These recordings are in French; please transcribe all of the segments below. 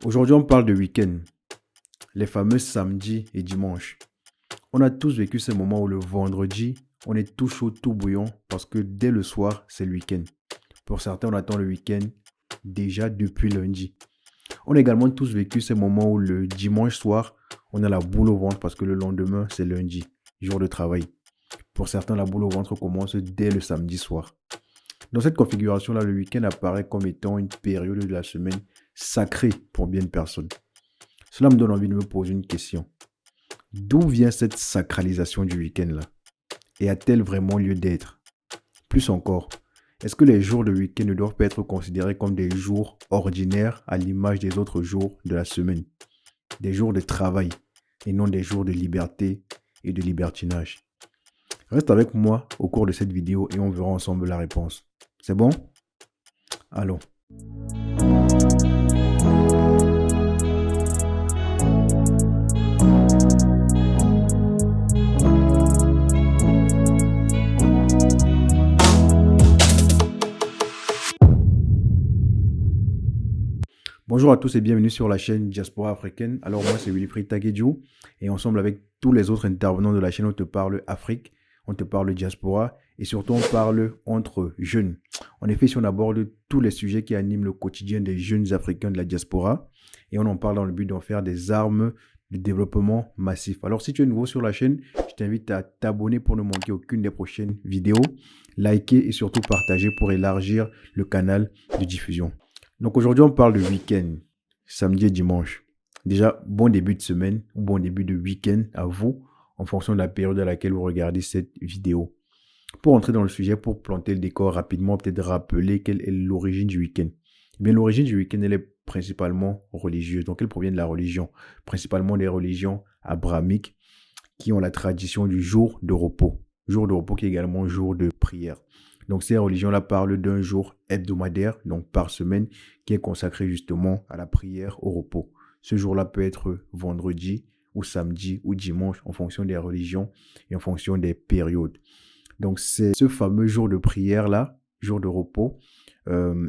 Aujourd'hui, on parle de week-end, les fameux samedis et dimanches. On a tous vécu ces moments où le vendredi, on est tout chaud, tout bouillant, parce que dès le soir, c'est le week-end. Pour certains, on attend le week-end déjà depuis lundi. On a également tous vécu ces moments où le dimanche soir, on a la boule au ventre parce que le lendemain, c'est lundi, jour de travail. Pour certains, la boule au ventre commence dès le samedi soir. Dans cette configuration-là, le week-end apparaît comme étant une période de la semaine sacrée pour bien de personnes. Cela me donne envie de me poser une question. D'où vient cette sacralisation du week-end-là? Et a-t-elle vraiment lieu d'être? Plus encore, est-ce que les jours de week-end ne doivent pas être considérés comme des jours ordinaires à l'image des autres jours de la semaine? Des jours de travail et non des jours de liberté et de libertinage. Reste avec moi au cours de cette vidéo et on verra ensemble la réponse. C'est bon? Allons. Bonjour à tous et bienvenue sur la chaîne Diaspora Africaine. Alors moi c'est Wilfried Taguedjou et ensemble avec tous les autres intervenants de la chaîne on te parle Afrique, on te parle diaspora et surtout on parle entre jeunes. En effet, si on aborde tous les sujets qui animent le quotidien des jeunes africains de la diaspora et on en parle dans le but d'en faire des armes de développement massif. Alors si tu es nouveau sur la chaîne, je t'invite à t'abonner pour ne manquer aucune des prochaines vidéos, liker et surtout partager pour élargir le canal de diffusion. Donc aujourd'hui, on parle de week-end, samedi et dimanche. Déjà, bon début de semaine ou bon début de week-end à vous, en fonction de la période à laquelle vous regardez cette vidéo. Pour entrer dans le sujet, pour planter le décor rapidement, peut-être rappeler quelle est l'origine du week-end. Eh bien, l'origine du week-end, elle est principalement religieuse. Donc, elle provient de la religion, principalement des religions abrahamiques qui ont la tradition du jour de repos. Jour de repos qui est également jour de prière. Donc ces religions-là parlent d'un jour hebdomadaire, donc par semaine, qui est consacré justement à la prière, au repos. Ce jour-là peut être vendredi ou samedi ou dimanche en fonction des religions et en fonction des périodes. Donc c'est ce fameux jour de prière-là, jour de repos,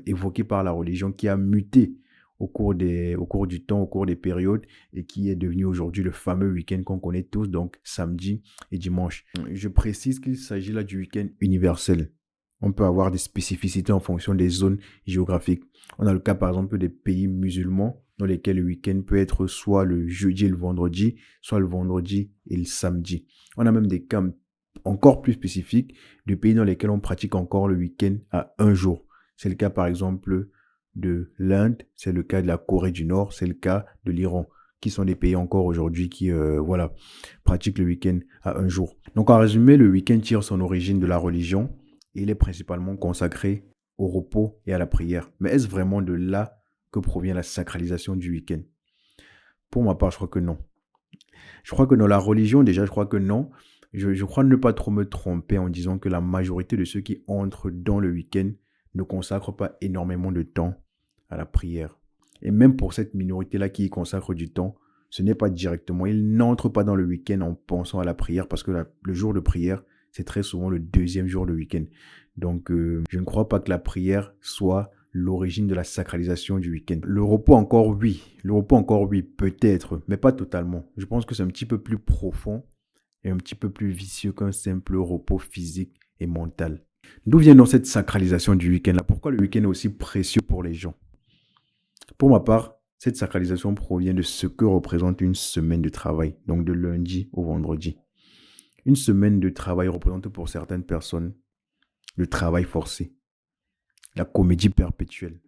évoqué par la religion qui a muté au cours du temps, au cours des périodes et qui est devenu aujourd'hui le fameux week-end qu'on connaît tous, donc samedi et dimanche. Je précise qu'il s'agit là du week-end universel. On peut avoir des spécificités en fonction des zones géographiques. On a le cas par exemple des pays musulmans dans lesquels le week-end peut être soit le jeudi et le vendredi, soit le vendredi et le samedi. On a même des cas encore plus spécifiques de pays dans lesquels on pratique encore le week-end à un jour. C'est le cas par exemple de l'Inde, c'est le cas de la Corée du Nord, c'est le cas de l'Iran, qui sont des pays encore aujourd'hui qui pratiquent le week-end à un jour. Donc en résumé, le week-end tire son origine de la religion. Il est principalement consacré au repos et à la prière. Mais est-ce vraiment de là que provient la sacralisation du week-end? Pour ma part, je crois que non. Je crois que dans la religion, déjà, je crois que non. Je crois ne pas trop me tromper en disant que la majorité de ceux qui entrent dans le week-end ne consacrent pas énormément de temps à la prière. Et même pour cette minorité-là qui y consacre du temps, ce n'est pas directement. Ils n'entrent pas dans le week-end en pensant à la prière parce que le jour de prière, c'est très souvent le deuxième jour de week-end. Donc, je ne crois pas que la prière soit l'origine de la sacralisation du week-end. Le repos encore, oui. Le repos encore, oui, peut-être, mais pas totalement. Je pense que c'est un petit peu plus profond et un petit peu plus vicieux qu'un simple repos physique et mental. D'où vient donc cette sacralisation du week-end-là? Pourquoi le week-end est aussi précieux pour les gens? Pour ma part, cette sacralisation provient de ce que représente une semaine de travail, donc de lundi au vendredi. Une semaine de travail représente pour certaines personnes le travail forcé, la comédie perpétuelle,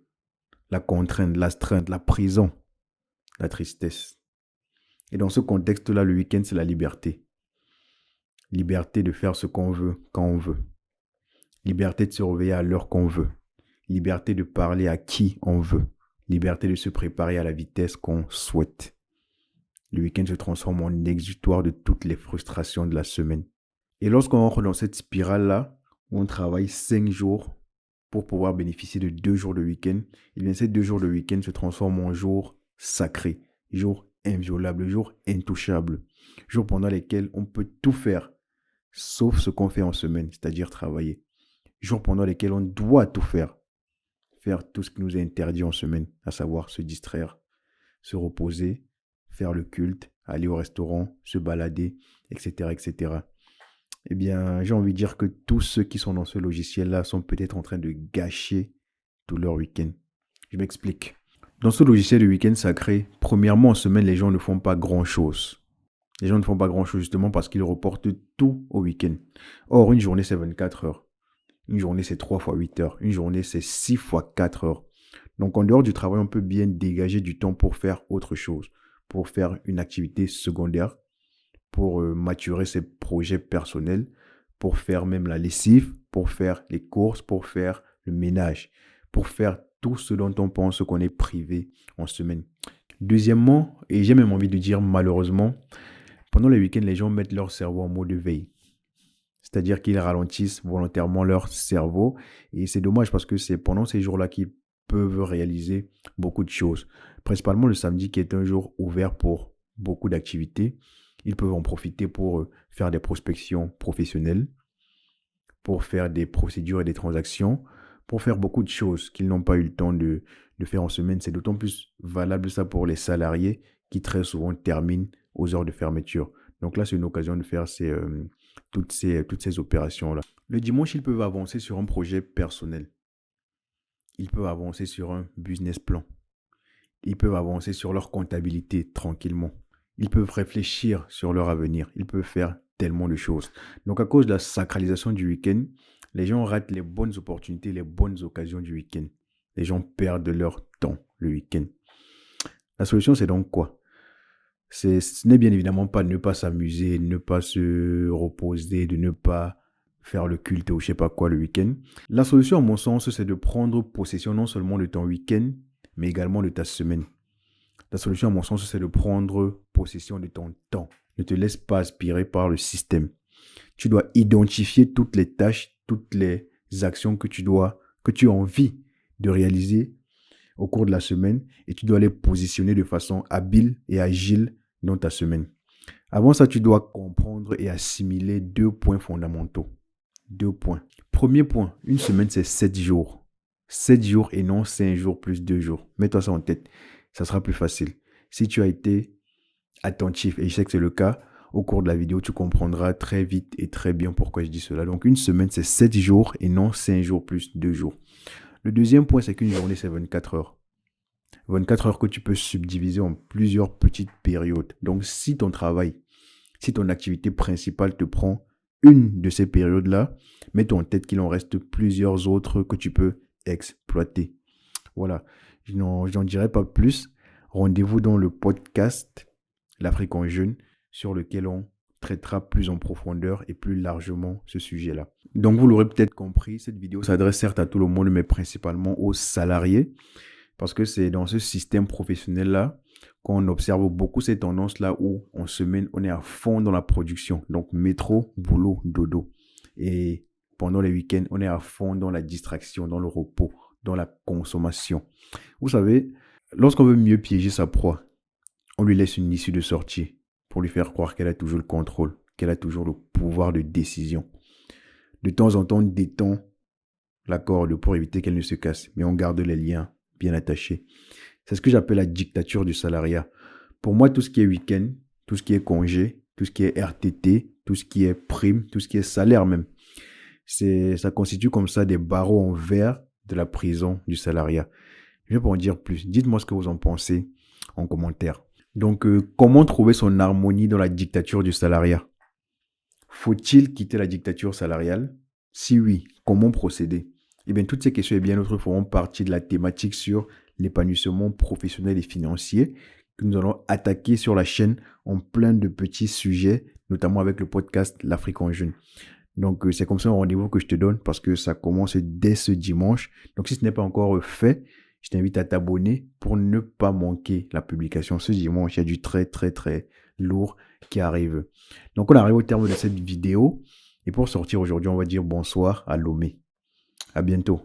la contrainte, l'astreinte, la prison, la tristesse. Et dans ce contexte-là, le week-end, c'est la liberté. Liberté de faire ce qu'on veut, quand on veut. Liberté de se réveiller à l'heure qu'on veut. Liberté de parler à qui on veut. Liberté de se préparer à la vitesse qu'on souhaite. Le week-end se transforme en exutoire de toutes les frustrations de la semaine. Et lorsqu'on entre dans cette spirale-là, où on travaille 5 jours pour pouvoir bénéficier de 2 jours de week-end, et bien ces 2 jours de week-end se transforment en jours sacrés, jours inviolables, jours intouchables, jours pendant lesquels on peut tout faire, sauf ce qu'on fait en semaine, c'est-à-dire travailler. Jours pendant lesquels on doit tout faire tout ce qui nous est interdit en semaine, à savoir se distraire, se reposer, faire le culte, aller au restaurant, se balader, etc., etc. Eh bien, j'ai envie de dire que tous ceux qui sont dans ce logiciel-là sont peut-être en train de gâcher tout leur week-end. Je m'explique. Dans ce logiciel de week-end sacré, premièrement, en semaine, les gens ne font pas grand-chose. Les gens ne font pas grand-chose justement parce qu'ils reportent tout au week-end. Or, une journée, c'est 24 heures. Une journée, c'est 3 fois 8 heures. Une journée, c'est 6 fois 4 heures. Donc, en dehors du travail, on peut bien dégager du temps pour faire autre chose, pour faire une activité secondaire, pour maturer ses projets personnels, pour faire même la lessive, pour faire les courses, pour faire le ménage, pour faire tout ce dont on pense qu'on est privé en semaine. Deuxièmement, et j'ai même envie de dire malheureusement, pendant les week-ends, les gens mettent leur cerveau en mode veille. C'est-à-dire qu'ils ralentissent volontairement leur cerveau. Et c'est dommage parce que c'est pendant ces jours-là qu'ils peuvent réaliser beaucoup de choses. Principalement le samedi qui est un jour ouvert pour beaucoup d'activités. Ils peuvent en profiter pour faire des prospections professionnelles, pour faire des procédures et des transactions, pour faire beaucoup de choses qu'ils n'ont pas eu le temps de faire en semaine. C'est d'autant plus valable ça pour les salariés qui très souvent terminent aux heures de fermeture. Donc là, c'est une occasion de faire toutes ces opérations-là. Le dimanche, ils peuvent avancer sur un projet personnel. Ils peuvent avancer sur un business plan. Ils peuvent avancer sur leur comptabilité tranquillement. Ils peuvent réfléchir sur leur avenir. Ils peuvent faire tellement de choses. Donc, à cause de la sacralisation du week-end, les gens ratent les bonnes opportunités, les bonnes occasions du week-end. Les gens perdent leur temps le week-end. La solution, c'est donc quoi? Ce n'est bien évidemment pas de ne pas s'amuser, de ne pas se reposer, de ne pas faire le culte ou je sais pas quoi le week-end. La solution, à mon sens, c'est de prendre possession non seulement de ton week-end, mais également de ta semaine. La solution, à mon sens, c'est de prendre possession de ton temps. Ne te laisse pas aspirer par le système. Tu dois identifier toutes les tâches, toutes les actions que tu as envie de réaliser au cours de la semaine et tu dois les positionner de façon habile et agile dans ta semaine. Avant ça, tu dois comprendre et assimiler 2 points fondamentaux. 2 points. Premier point, une semaine, c'est 7 jours. 7 jours et non 5 jours plus 2 jours. Mets-toi ça en tête. Ça sera plus facile. Si tu as été attentif, et je sais que c'est le cas, au cours de la vidéo, tu comprendras très vite et très bien pourquoi je dis cela. Donc, une semaine, c'est 7 jours et non 5 jours plus 2 jours. Le deuxième point, c'est qu'une journée, c'est 24 heures. 24 heures que tu peux subdiviser en plusieurs petites périodes. Donc, si ton travail, si ton activité principale te prend une de ces périodes-là, mets-toi en tête qu'il en reste plusieurs autres que tu peux exploiter. Voilà, je n'en dirai pas plus. Rendez-vous dans le podcast L'Afrique en jeûne sur lequel on traitera plus en profondeur et plus largement ce sujet-là. Donc, vous l'aurez peut-être compris, cette vidéo s'adresse certes à tout le monde, mais principalement aux salariés. Parce que c'est dans ce système professionnel-là qu'on observe beaucoup ces tendances-là où en semaine, on est à fond dans la production. Donc, métro, boulot, dodo. Et pendant les week-ends, on est à fond dans la distraction, dans le repos, dans la consommation. Vous savez, lorsqu'on veut mieux piéger sa proie, on lui laisse une issue de sortie pour lui faire croire qu'elle a toujours le contrôle, qu'elle a toujours le pouvoir de décision. De temps en temps, on détend la corde pour éviter qu'elle ne se casse, mais on garde les liens bien attachés. C'est ce que j'appelle la dictature du salariat. Pour moi, tout ce qui est week-end, tout ce qui est congé, tout ce qui est RTT, tout ce qui est prime, tout ce qui est salaire même, ça constitue comme ça des barreaux en verre de la prison du salariat. Je vais pas en dire plus. Dites-moi ce que vous en pensez en commentaire. Donc, comment trouver son harmonie dans la dictature du salariat? Faut-il quitter la dictature salariale? Si oui, comment procéder? Eh bien, toutes ces questions et bien d'autres feront partie de la thématique sur l'épanouissement professionnel et financier que nous allons attaquer sur la chaîne en plein de petits sujets, notamment avec le podcast L'Afrique en jeûne. Donc, c'est comme ça un rendez-vous que je te donne parce que ça commence dès ce dimanche. Donc, si ce n'est pas encore fait, je t'invite à t'abonner pour ne pas manquer la publication ce dimanche. Il y a du très, très, très lourd qui arrive. Donc, on arrive au terme de cette vidéo. Et pour sortir aujourd'hui, on va dire bonsoir à Lomé. À bientôt.